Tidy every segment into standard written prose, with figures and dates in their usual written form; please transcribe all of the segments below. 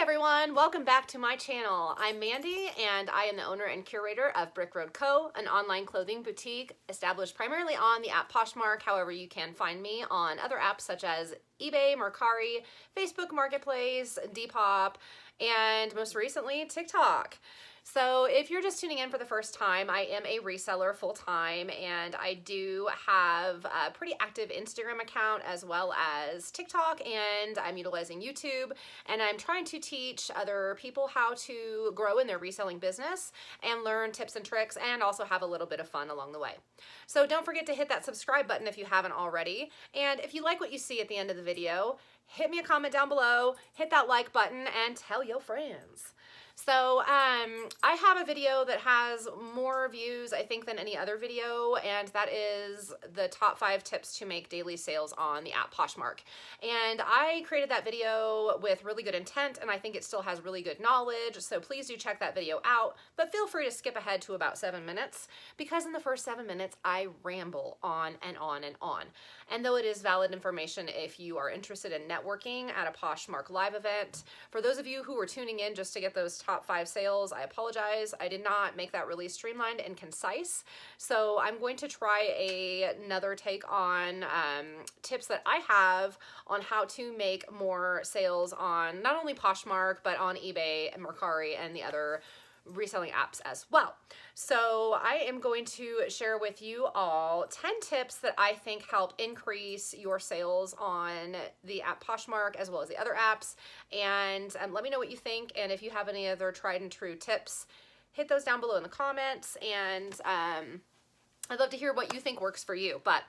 everyone, welcome back to my channel. I'm Mandy and I am the owner and curator of Brick Road Co., an online clothing boutique established primarily on the app Poshmark. However, you can find me on other apps such as eBay, Mercari, Facebook Marketplace, DePop, and most recently TikTok. So if you're just tuning in for the first time, I am a reseller full-time and I do have a pretty active Instagram account as well as TikTok, and I'm utilizing YouTube, and I'm trying to teach other people how to grow in their reselling business and learn tips and tricks and also have a little bit of fun along the way. So don't forget to hit that subscribe button if you haven't already, and if you like what you see at the end of the video, hit me a comment down below, hit that like button, and tell your friends. So I have a video that has more views, I think, than any other video, and that is the top 5 tips to make daily sales on the app Poshmark. And I created that video with really good intent, and I think it still has really good knowledge, so please do check that video out, but feel free to skip ahead to about 7 minutes, because in the first 7 minutes, I ramble on and on and on. And though it is valid information if you are interested in networking at a Poshmark live event, for those of you who were tuning in just to get those top 5 sales, I apologize. I did not make that really streamlined and concise. So I'm going to try another take on tips that I have on how to make more sales on not only Poshmark, but on eBay and Mercari and the other reselling apps as well. So I am going to share with you all 10 tips that I think help increase your sales on the app Poshmark as well as the other apps, and let me know what you think, and if you have any other tried and true tips, hit those down below in the comments, and I'd love to hear what you think works for you. But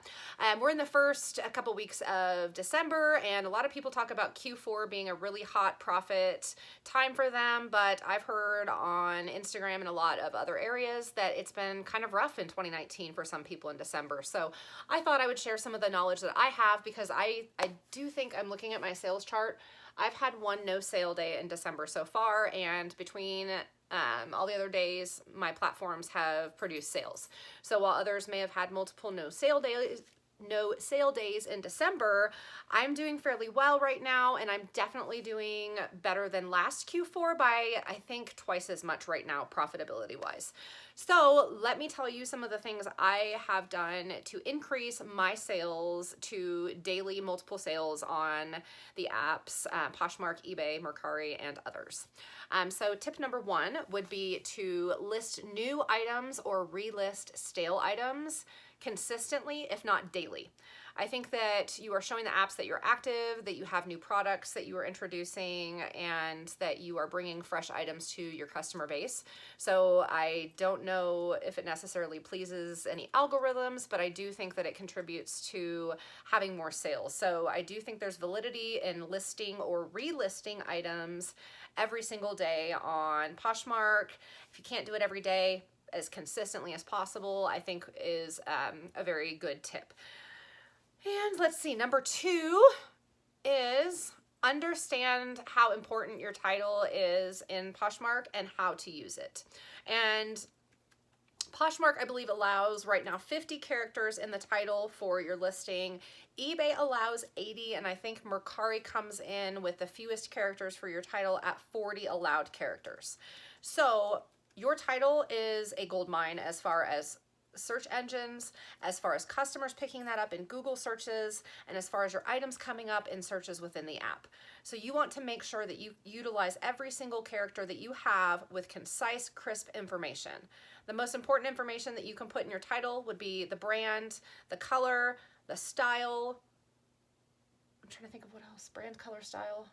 we're in the first couple weeks of December, and a lot of people talk about Q4 being a really hot profit time for them, but I've heard on Instagram and a lot of other areas that it's been kind of rough in 2019 for some people in December. So I thought I would share some of the knowledge that I have, because I do think, I'm looking at my sales chart, I've had one no sale day in December so far, and between all the other days, my platforms have produced sales. So while others may have had multiple no sale days in December, I'm doing fairly well right now, and I'm definitely doing better than last Q4 by, I think, twice as much right now, profitability wise. So let me tell you some of the things I have done to increase my sales to daily multiple sales on the apps, Poshmark, eBay, Mercari, and others. So tip number 1 would be to list new items or relist stale items consistently, if not daily. I think that you are showing the apps that you're active, that you have new products that you are introducing, and that you are bringing fresh items to your customer base. So I don't know if it necessarily pleases any algorithms, but I do think that it contributes to having more sales. So I do think there's validity in listing or relisting items every single day on Poshmark. If you can't do it every day, as consistently as possible, I think is a very good tip. And let's see, number 2 is understand how important your title is in Poshmark and how to use it. And Poshmark, I believe, allows right now 50 characters in the title for your listing. eBay allows 80, and I think Mercari comes in with the fewest characters for your title at 40 allowed characters. So your title is a gold mine as far as search engines, as far as customers picking that up in Google searches, and as far as your items coming up in searches within the app. So you want to make sure that you utilize every single character that you have with concise, crisp information. The most important information that you can put in your title would be the brand, the color, the style. I'm trying to think of what else. Brand, color, style.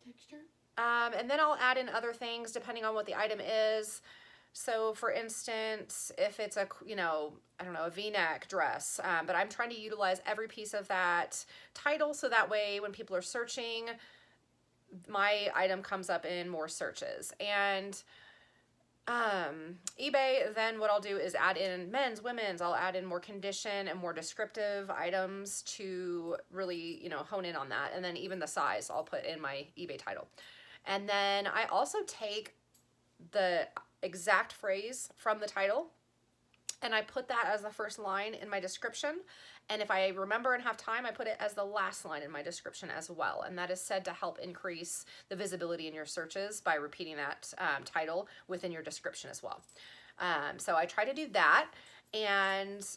Texture. And then I'll add in other things depending on what the item is. So for instance, if it's a, I don't know, a V-neck dress, but I'm trying to utilize every piece of that title so that way when people are searching, my item comes up in more searches. And eBay, then what I'll do is add in men's, women's, I'll add in more condition and more descriptive items to really, hone in on that. And then even the size I'll put in my eBay title. And then I also take the exact phrase from the title and I put that as the first line in my description. And if I remember and have time, I put it as the last line in my description as well. And that is said to help increase the visibility in your searches by repeating that title within your description as well. So I try to do that. And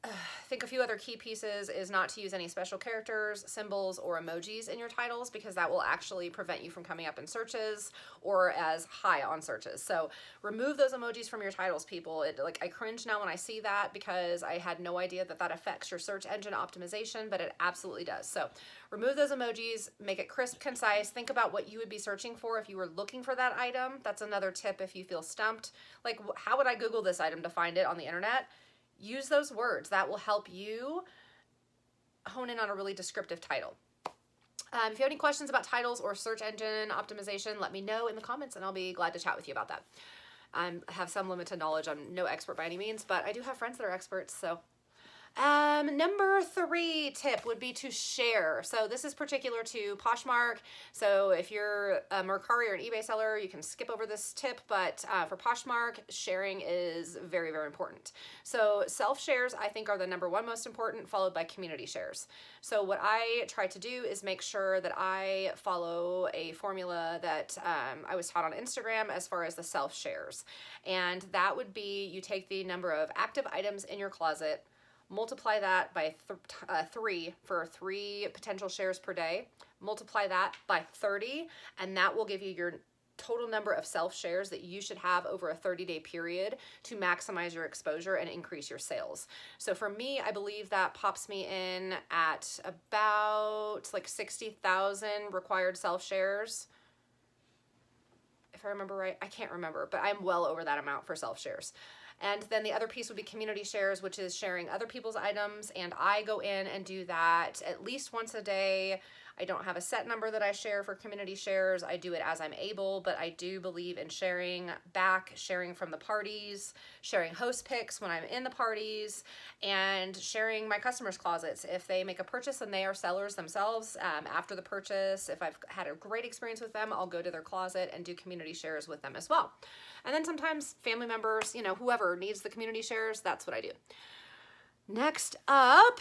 I think a few other key pieces is not to use any special characters, symbols, or emojis in your titles, because that will actually prevent you from coming up in searches or as high on searches. So remove those emojis from your titles, people. Like, I cringe now when I see that, because I had no idea that that affects your search engine optimization, but it absolutely does. So remove those emojis, make it crisp, concise. Think about what you would be searching for if you were looking for that item. That's another tip if you feel stumped. Like, how would I Google this item to find it on the internet? Use those words. That will help you hone in on a really descriptive title. If you have any questions about titles or search engine optimization, let me know in the comments and I'll be glad to chat with you about that. I have some limited knowledge. I'm no expert by any means, but I do have friends that are experts, so. Number 3 tip would be to share. So this is particular to Poshmark. So if you're a Mercari or an eBay seller, you can skip over this tip, but for Poshmark, sharing is very, very important. So self-shares, I think, are the number 1 most important, followed by community shares. So what I try to do is make sure that I follow a formula that I was taught on Instagram as far as the self-shares. And that would be, you take the number of active items in your closet, multiply that by 3 for 3 potential shares per day, multiply that by 30, and that will give you your total number of self-shares that you should have over a 30-day period to maximize your exposure and increase your sales. So for me, I believe that pops me in at about like 60,000 required self-shares. If I remember right, I can't remember, but I'm well over that amount for self-shares. And then the other piece would be community shares, which is sharing other people's items. And I go in and do that at least once a day. I don't have a set number that I share for community shares. I do it as I'm able, but I do believe in sharing back, sharing from the parties, sharing host pics when I'm in the parties, and sharing my customers' closets. If they make a purchase and they are sellers themselves, after the purchase, if I've had a great experience with them, I'll go to their closet and do community shares with them as well. And then sometimes family members, you know, whoever needs the community shares, that's what I do. Next up,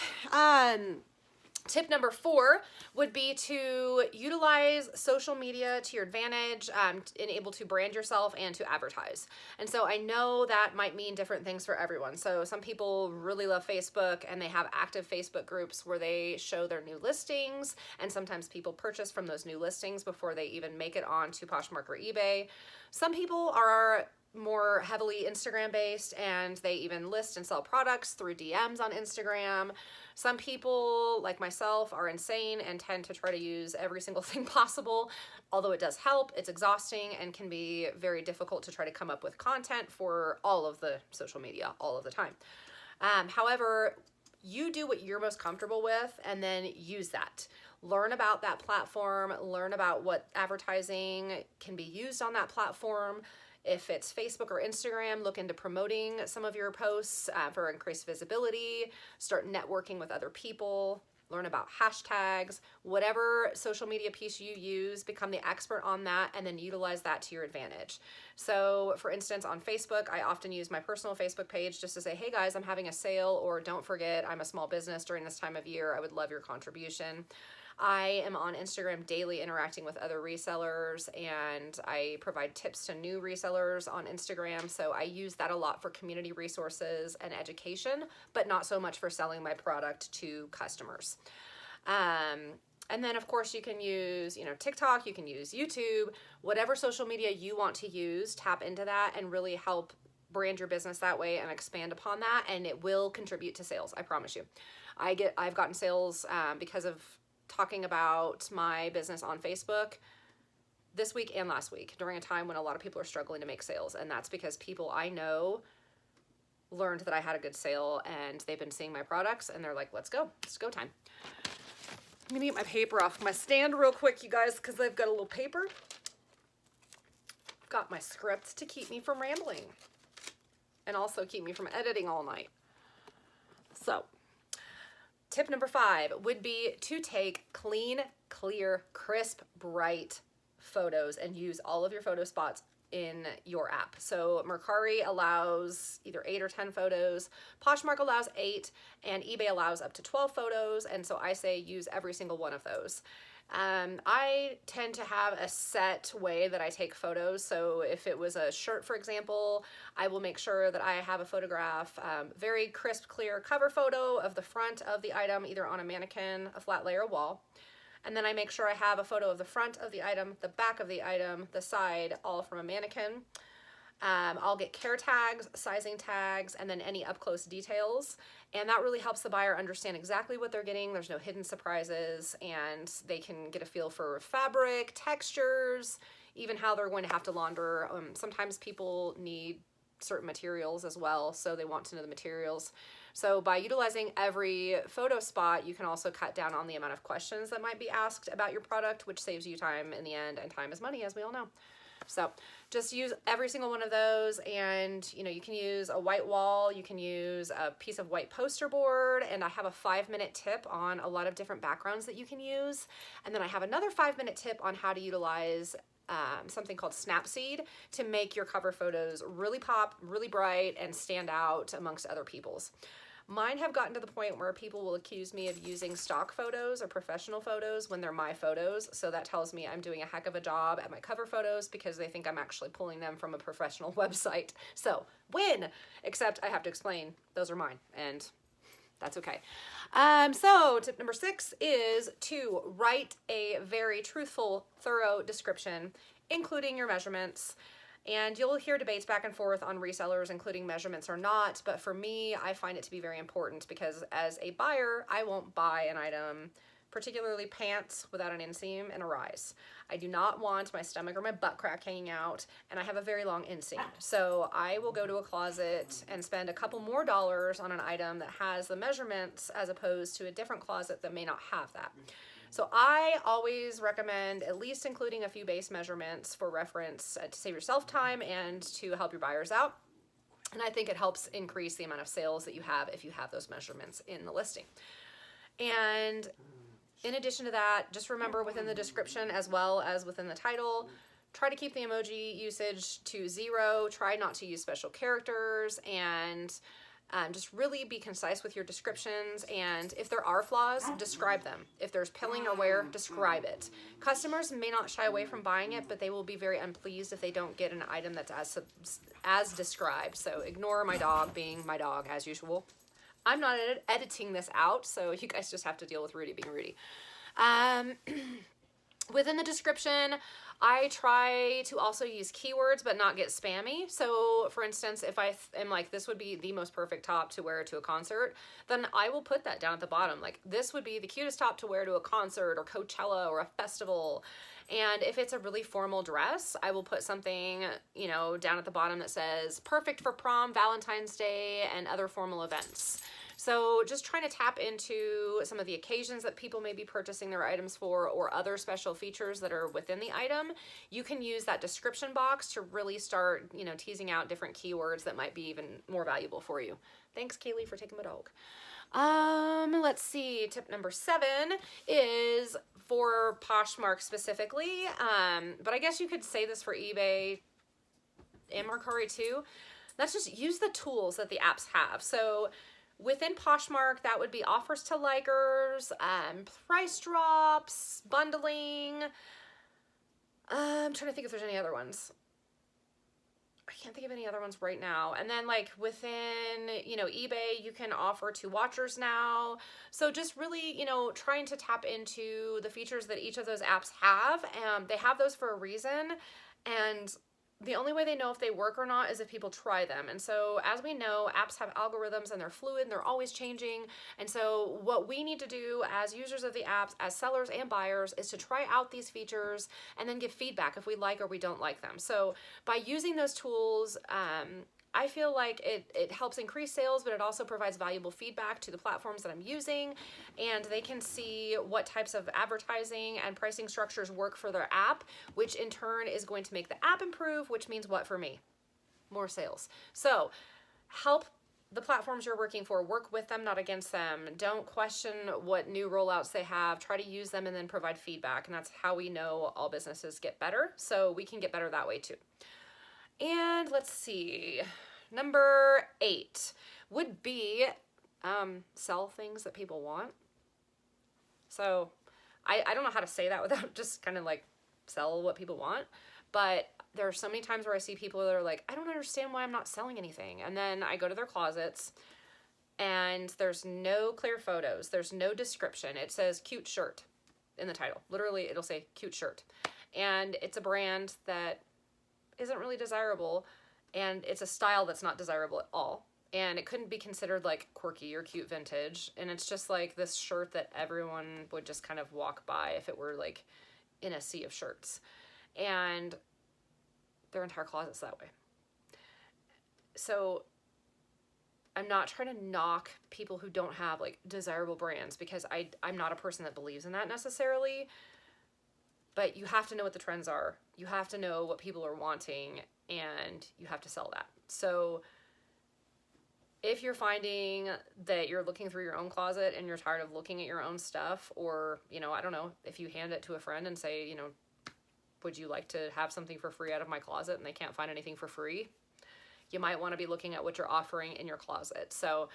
tip number 4 would be to utilize social media to your advantage, and able to brand yourself and to advertise. And so I know that might mean different things for everyone. So some people really love Facebook and they have active Facebook groups where they show their new listings, and sometimes people purchase from those new listings before they even make it onto Poshmark or eBay. Some people are more heavily Instagram based and they even list and sell products through DMs on Instagram. Some people, like myself, are insane and tend to try to use every single thing possible. Although it does help, it's exhausting and can be very difficult to try to come up with content for all of the social media all of the time. However, you do what you're most comfortable with and then use that. Learn about that platform, learn about what advertising can be used on that platform. If it's Facebook or Instagram, look into promoting some of your posts for increased visibility, start networking with other people, learn about hashtags, whatever social media piece you use, become the expert on that and then utilize that to your advantage. So for instance, on Facebook, I often use my personal Facebook page just to say, hey guys, I'm having a sale, or don't forget, I'm a small business during this time of year. I would love your contribution. I am on Instagram daily interacting with other resellers, and I provide tips to new resellers on Instagram. So I use that a lot for community resources and education, but not so much for selling my product to customers. And then of course you can use, TikTok, you can use YouTube, whatever social media you want to use, tap into that and really help brand your business that way and expand upon that. And it will contribute to sales. I promise you. I've gotten sales because of talking about my business on Facebook this week and last week during a time when a lot of people are struggling to make sales. And that's because people I know learned that I had a good sale and they've been seeing my products and they're like, let's go. It's go time. I'm gonna get my paper off my stand real quick, you guys, because I've got a little paper. I've got my script to keep me from rambling and also keep me from editing all night. So, tip number 5 would be to take clean, clear, crisp, bright photos and use all of your photo spots in your app. So Mercari allows either 8 or 10 photos, Poshmark allows 8, and eBay allows up to 12 photos. And so I say use every single one of those. I tend to have a set way that I take photos. So if it was a shirt, for example, I will make sure that I have a photograph, very crisp, clear cover photo of the front of the item, either on a mannequin, a flat lay, or wall. And then I make sure I have a photo of the front of the item, the back of the item, the side, all from a mannequin. I'll get care tags, sizing tags, and then any up-close details. And that really helps the buyer understand exactly what they're getting. There's no hidden surprises, and they can get a feel for fabric, textures, even how they're going to have to launder. Sometimes people need certain materials as well, so they want to know the materials. So by utilizing every photo spot, you can also cut down on the amount of questions that might be asked about your product, which saves you time in the end, and time is money, as we all know. So just use every single one of those, and you can use a white wall, you can use a piece of white poster board, and I have a 5-minute tip on a lot of different backgrounds that you can use. And then I have another 5-minute tip on how to utilize something called Snapseed to make your cover photos really pop, really bright, and stand out amongst other people's. Mine have gotten to the point where people will accuse me of using stock photos or professional photos when they're my photos. So that tells me I'm doing a heck of a job at my cover photos because they think I'm actually pulling them from a professional website. So win, except I have to explain those are mine, and that's okay. So tip number 6 is to write a very truthful, thorough description, including your measurements. And you'll hear debates back and forth on resellers including measurements or not, but for me, I find it to be very important because as a buyer, I won't buy an item, particularly pants, without an inseam and a rise. I do not want my stomach or my butt crack hanging out, and I have a very long inseam. So I will go to a closet and spend a couple more dollars on an item that has the measurements as opposed to a different closet that may not have that. So I always recommend at least including a few base measurements for reference to save yourself time and to help your buyers out. And I think it helps increase the amount of sales that you have if you have those measurements in the listing. And in addition to that, just remember within the description as well as within the title, try to keep the emoji usage to 0, try not to use special characters, and just really be concise with your descriptions, and if there are flaws, describe them. If there's pilling or wear, describe it. Customers may not shy away from buying it, but they will be very unpleased if they don't get an item that's as described. So ignore my dog being my dog as usual. I'm not editing this out, so you guys just have to deal with Rudy being Rudy. Within the description, I try to also use keywords but not get spammy. So for instance, if I am like, this would be the most perfect top to wear to a concert, then I will put that down at the bottom. Like, this would be the cutest top to wear to a concert or Coachella or a festival. And if it's a really formal dress, I will put something, down at the bottom that says perfect for prom, Valentine's Day, and other formal events. So just trying to tap into some of the occasions that people may be purchasing their items for, or other special features that are within the item. You can use that description box to really start, teasing out different keywords that might be even more valuable for you. Thanks, Kaylee, for taking my dog. Let's see, tip number 7 is for Poshmark specifically, but I guess you could say this for eBay and Mercari too. That's just use the tools that the apps have. So within Poshmark, that would be offers to likers, price drops, bundling. I'm trying to think if there's any other ones. I can't think of any other ones right now. And then like within, eBay, you can offer to watchers now. So just really, trying to tap into the features that each of those apps have. They have those for a reason. And the only way they know if they work or not is if people try them. And so as we know, apps have algorithms and they're fluid and they're always changing. And so what we need to do as users of the apps, as sellers and buyers, is to try out these features and then give feedback if we like or we don't like them. So by using those tools, I feel like it helps increase sales, but it also provides valuable feedback to the platforms that I'm using, and they can see what types of advertising and pricing structures work for their app, which in turn is going to make the app improve, which means what for me? More sales. So help the platforms you're working for, work with them, not against them. Don't question what new rollouts they have. Try to use them and then provide feedback. And that's how we know all businesses get better. So we can get better that way too. And let's see, number 8 would be sell things that people want. So I don't know how to say that without just kind of like sell what people want. But there are so many times where I see people that are like, I don't understand why I'm not selling anything. And then I go to their closets and there's no clear photos. There's no description. It says cute shirt in the title. Literally, it'll say cute shirt. And it's a brand that isn't really desirable, and it's a style that's not desirable at all, and it couldn't be considered like quirky or cute vintage, and it's just like this shirt that everyone would just kind of walk by if it were like in a sea of shirts, and their entire closet's that way. So I'm not trying to knock people who don't have like desirable brands, because I'm not a person that believes in that necessarily. But you have to know what the trends are. You have to know what people are wanting, and you have to sell that. So if you're finding that you're looking through your own closet and you're tired of looking at your own stuff, or, you know, I don't know, if you hand it to a friend and say, you know, would you like to have something for free out of my closet, and they can't find anything for free, you might want to be looking at what you're offering in your closet. So,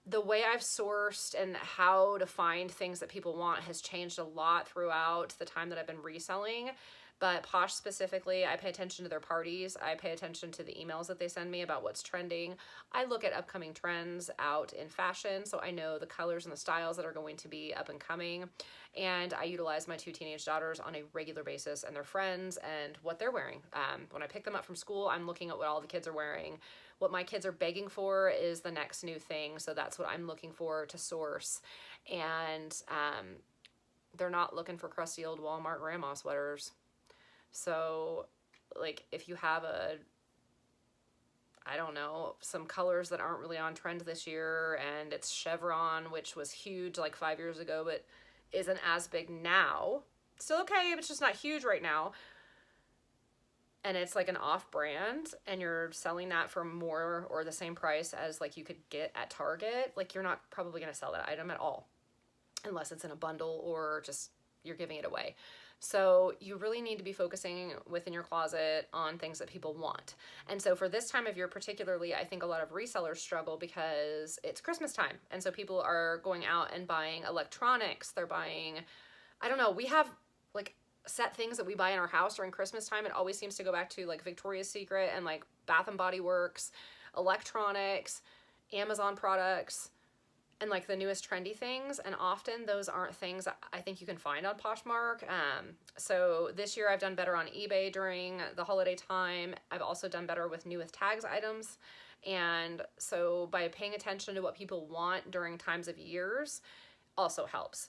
the way I've sourced and how to find things that people want has changed a lot throughout the time that I've been reselling. But Posh specifically, I pay attention to their parties. I pay attention to the emails that they send me about what's trending. I look at upcoming trends out in fashion, so I know the colors and the styles that are going to be up and coming. And I utilize my 2 teenage daughters on a regular basis and their friends and what they're wearing. When I pick them up from school, I'm looking at what all the kids are wearing. What my kids are begging for is the next new thing, so that's what I'm looking for to source. And they're not looking for crusty old Walmart grandma sweaters. So, like, if you have I don't know, some colors that aren't really on trend this year, and it's chevron, which was huge like 5 years ago, but isn't as big now. Still okay, but it's just not huge right now. And it's like an off-brand, and you're selling that for more or the same price as like you could get at Target, like you're not probably going to sell that item at all, unless it's in a bundle or just you're giving it away. So you really need to be focusing within your closet on things that people want. And so for this time of year particularly, I think a lot of resellers struggle because it's Christmas time. And so people are going out and buying electronics. They're buying, I don't know, we have like set things that we buy in our house during Christmas time. It always seems to go back to like Victoria's Secret and like Bath and Body Works, electronics, Amazon products, and like the newest trendy things. And often those aren't things that I think you can find on Poshmark. So this year I've done better on eBay during the holiday time. I've also done better with new with tags items. And so by paying attention to what people want during times of years also helps.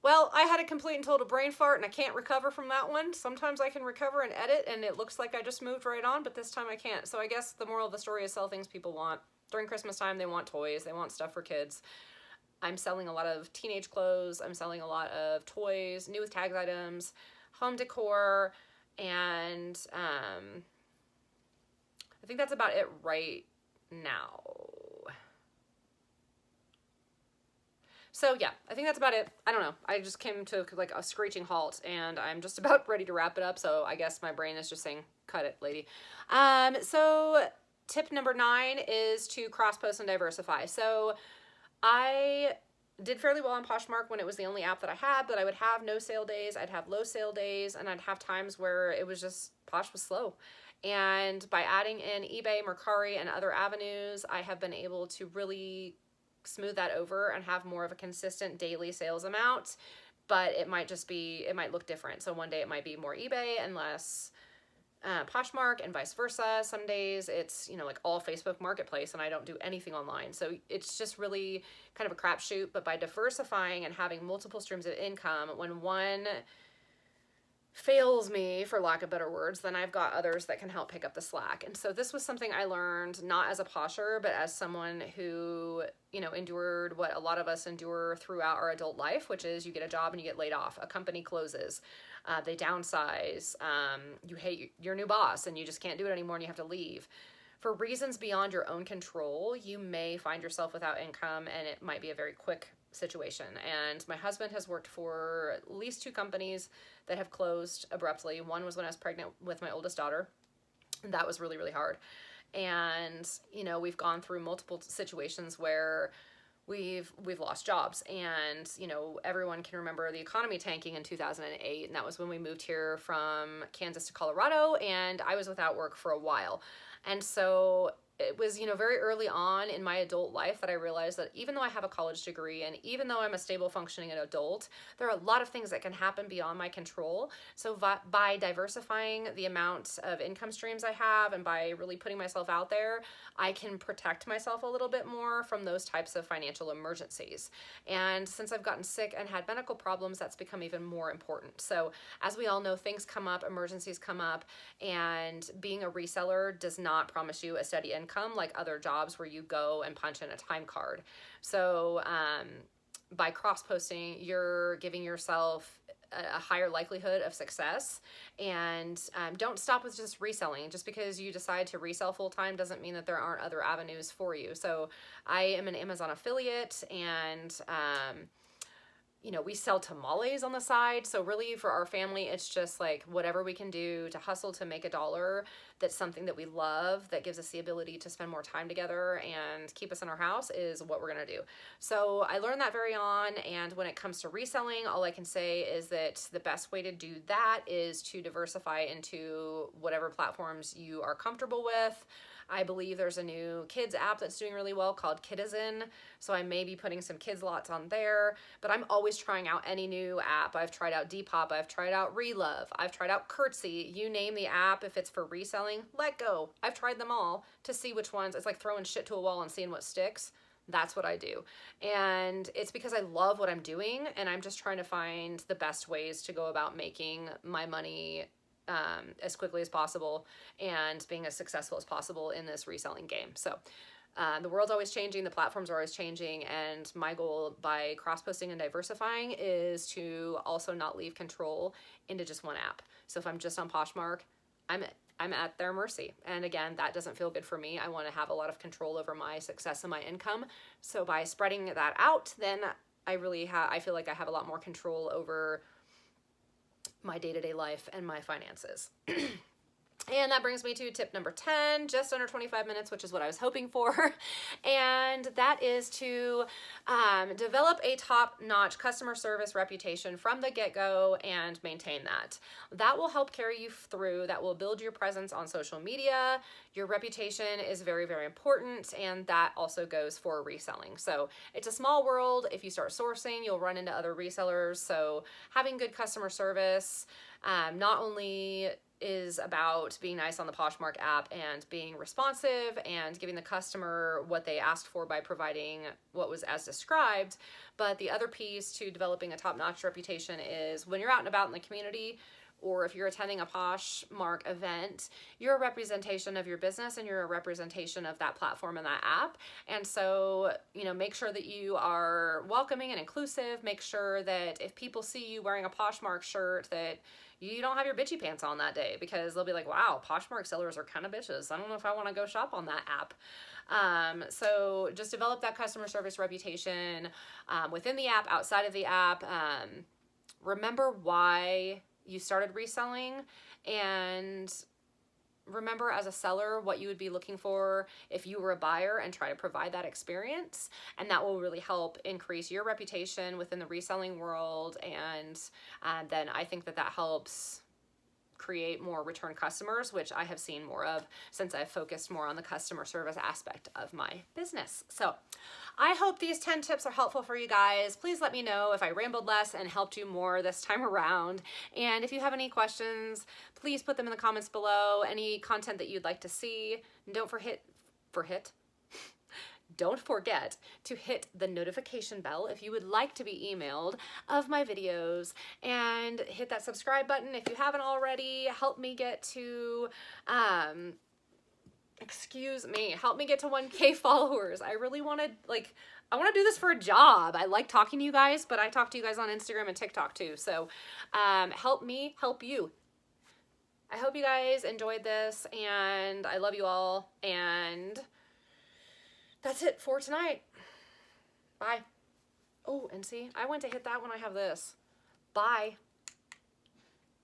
Well, I had a complete and total brain fart, and I can't recover from that one. Sometimes I can recover and edit, and it looks like I just moved right on, but this time I can't. So I guess the moral of the story is sell things people want. During Christmas time, they want toys. They want stuff for kids. I'm selling a lot of teenage clothes. I'm selling a lot of toys, new with tags items, home decor, and I think that's about it right now. So yeah, I think that's about it. I don't know. I just came to like a screeching halt, and I'm just about ready to wrap it up. So I guess my brain is just saying, cut it, lady. So tip number 9 is to cross-post and diversify. So I did fairly well on Poshmark when it was the only app that I had, but I would have no sale days, I'd have low sale days, and I'd have times where it was just, Posh was slow. And by adding in eBay, Mercari, and other avenues, I have been able to really smooth that over and have more of a consistent daily sales amount, but it might just be, it might look different. So one day it might be more eBay and less Poshmark, and vice versa. Some days it's, you know, like all Facebook Marketplace, and I don't do anything online. So it's just really kind of a crapshoot. But by diversifying and having multiple streams of income, when one fails me, for lack of better words, then I've got others that can help pick up the slack. And so this was something I learned not as a posher, but as someone who, you know, endured what a lot of us endure throughout our adult life, which is you get a job and you get laid off, a company closes, they downsize, you hate your new boss and you just can't do it anymore and you have to leave. for reasons beyond your own control, you may find yourself without income, and it might be a very quick situation. And my husband has worked for at least 2 companies that have closed abruptly. One was when I was pregnant with my oldest daughter, and that was really, really hard. And, you know, we've gone through multiple situations where we've lost jobs, and, you know, everyone can remember the economy tanking in 2008, and that was when we moved here from Kansas to Colorado, and I was without work for a while. And so it was, you know, very early on in my adult life that I realized that even though I have a college degree and even though I'm a stable functioning adult, there are a lot of things that can happen beyond my control. So by diversifying the amount of income streams I have and by really putting myself out there, I can protect myself a little bit more from those types of financial emergencies. And since I've gotten sick and had medical problems, that's become even more important. So as we all know, things come up, emergencies come up, and being a reseller does not promise you a steady income like other jobs where you go and punch in a time card. So by cross-posting, you're giving yourself a higher likelihood of success. And don't stop with just reselling. Just because you decide to resell full-time doesn't mean that there aren't other avenues for you. So I am an Amazon affiliate, and you know, we sell tamales on the side. So really for our family, it's just like whatever we can do to hustle to make a dollar. That's something that we love, that gives us the ability to spend more time together and keep us in our house, is what we're going to do. So I learned that very on. And when it comes to reselling, all I can say is that the best way to do that is to diversify into whatever platforms you are comfortable with. I believe there's a new kids app that's doing really well called Kidizen, so I may be putting some kids lots on there, but I'm always trying out any new app. I've tried out DePop, I've tried out Relove, I've tried out Curtsy. You name the app, if it's for reselling, let go. I've tried them all to see which ones. It's like throwing shit to a wall and seeing what sticks. That's what I do. And it's because I love what I'm doing, and I'm just trying to find the best ways to go about making my money as quickly as possible and being as successful as possible in this reselling game. So the world's always changing, the platforms are always changing, and my goal by cross-posting and diversifying is to also not leave control into just one app. So if I'm just on Poshmark, I'm at their mercy. And again, that doesn't feel good for me. I want to have a lot of control over my success and my income. So by spreading that out, then I feel like I have a lot more control over my day-to-day life and my finances. And that brings me to tip number 10, just under 25 minutes, which is what I was hoping for. And that is to develop a top-notch customer service reputation from the get-go and maintain that. That will help carry you through. That will build your presence on social media. Your reputation is very, very important, and that also goes for reselling. So it's a small world. If you start sourcing, you'll run into other resellers. So having good customer service, not only is about being nice on the Poshmark app and being responsive and giving the customer what they asked for by providing what was as described. But the other piece to developing a top-notch reputation is when you're out and about in the community, or if you're attending a Poshmark event, you're a representation of your business and you're a representation of that platform and that app. And so, you know, make sure that you are welcoming and inclusive. Make sure that if people see you wearing a Poshmark shirt, that you don't have your bitchy pants on that day, because they'll be like, wow, Poshmark sellers are kind of bitches. I don't know if I want to go shop on that app. So just develop that customer service reputation within the app, outside of the app. Remember why you started reselling, and remember as a seller what you would be looking for if you were a buyer, and try to provide that experience. And that will really help increase your reputation within the reselling world. And then I think that helps create more return customers, which I have seen more of since I've focused more on the customer service aspect of my business. So I hope these 10 tips are helpful for you guys. Please let me know if I rambled less and helped you more this time around. And if you have any questions, please put them in the comments below. Any content that you'd like to see. And don't forget to hit the notification bell if you would like to be emailed of my videos, and hit that subscribe button if you haven't already. Help me get to, help me get to 1K followers. I really want to, I want to do this for a job. I like talking to you guys, but I talk to you guys on Instagram and TikTok too. So help me help you. I hope you guys enjoyed this, and I love you all, and that's it for tonight. Bye. Oh, and see, I went to hit that when I have this. Bye.